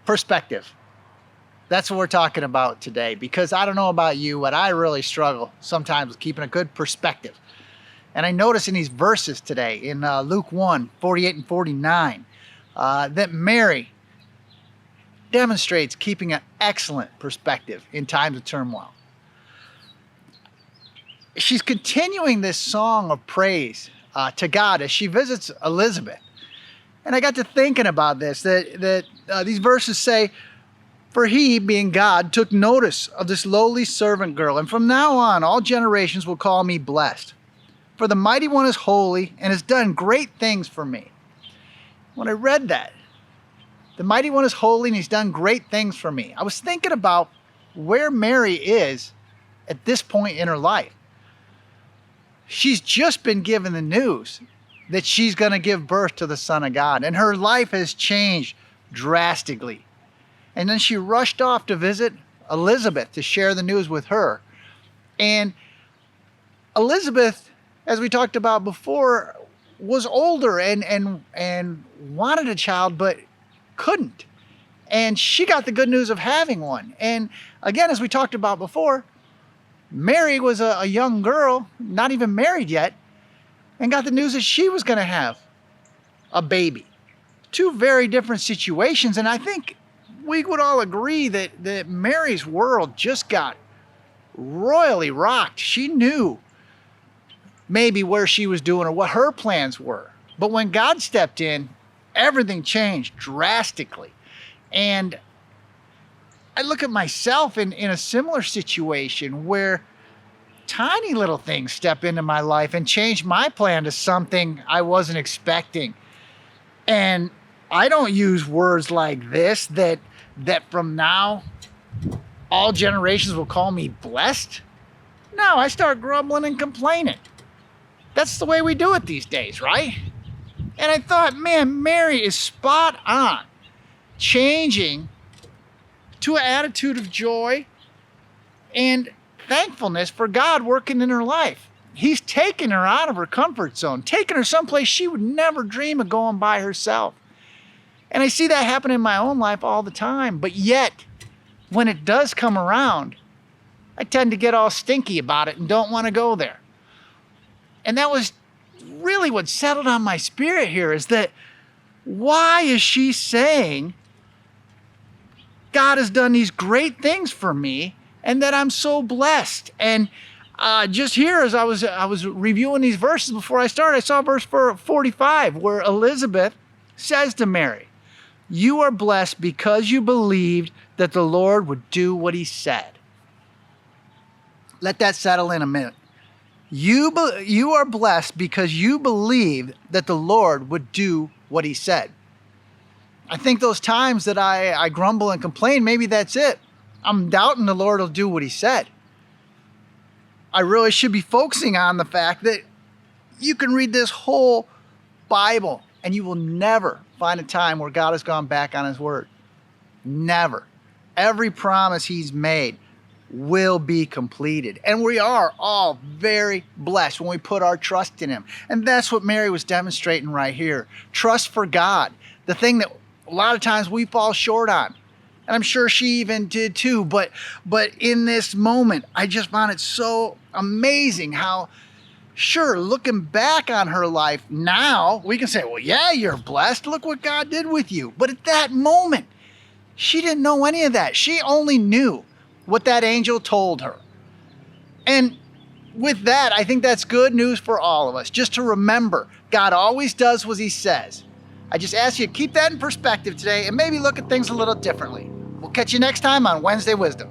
Perspective. That's what we're talking about today, because I don't know about you, but I really struggle sometimes with keeping a good perspective. And I notice in these verses today, in Luke 1, 48 and 49, that Mary demonstrates keeping an excellent perspective in times of turmoil. She's continuing this song of praise to God as she visits Elizabeth. And I got to thinking about this, that these verses say, "For he, being God, took notice of this lowly servant girl, and from now on all generations will call me blessed. For the Mighty One is holy and has done great things for me." When I read that, the Mighty One is holy and he's done great things for me, I was thinking about where Mary is at this point in her life. She's just been given the news that she's going to give birth to the Son of God, and her life has changed drastically. And then she rushed off to visit Elizabeth to share the news with her. And Elizabeth, as we talked about before, was older and wanted a child but couldn't. And she got the good news of having one. And again, as we talked about before, Mary was a young girl, not even married yet, and got the news that she was going to have a baby. Two very different situations. And I think we would all agree that Mary's world just got royally rocked. She knew maybe where she was doing or what her plans were. But when God stepped in, everything changed drastically. And I look at myself in a similar situation where tiny little things step into my life and change my plan to something I wasn't expecting. And I don't use words like this, that from now all generations will call me blessed. No, I start grumbling and complaining. That's the way we do it these days, right? And I thought, man, Mary is spot on, changing to an attitude of joy and thankfulness for God working in her life. He's taken her out of her comfort zone, taken her someplace she would never dream of going by herself. And I see that happen in my own life all the time. But yet, when it does come around, I tend to get all stinky about it and don't want to go there. And that was really what settled on my spirit here, is that why is she saying God has done these great things for me and that I'm so blessed? And just here, as I was reviewing these verses before I started, I saw verse 45 where Elizabeth says to Mary, "You are blessed because you believed that the Lord would do what he said." Let that settle in a minute. You are blessed because you believed that the Lord would do what he said. I think those times that I grumble and complain, maybe that's it. I'm doubting the Lord will do what he said. I really should be focusing on the fact that you can read this whole Bible and you will never find a time where God has gone back on his word. Never. Every promise he's made will be completed. And we are all very blessed when we put our trust in him. And that's what Mary was demonstrating right here. Trust for God. The thing that a lot of times we fall short on. And I'm sure she even did too. But in this moment, I just found it so amazing how, sure, looking back on her life now, we can say, well, yeah, you're blessed. Look what God did with you. But at that moment, she didn't know any of that. She only knew what that angel told her. And with that, I think that's good news for all of us, just to remember God always does what he says. I just ask you to keep that in perspective today and maybe look at things a little differently. We'll catch you next time on Wednesday Wisdom.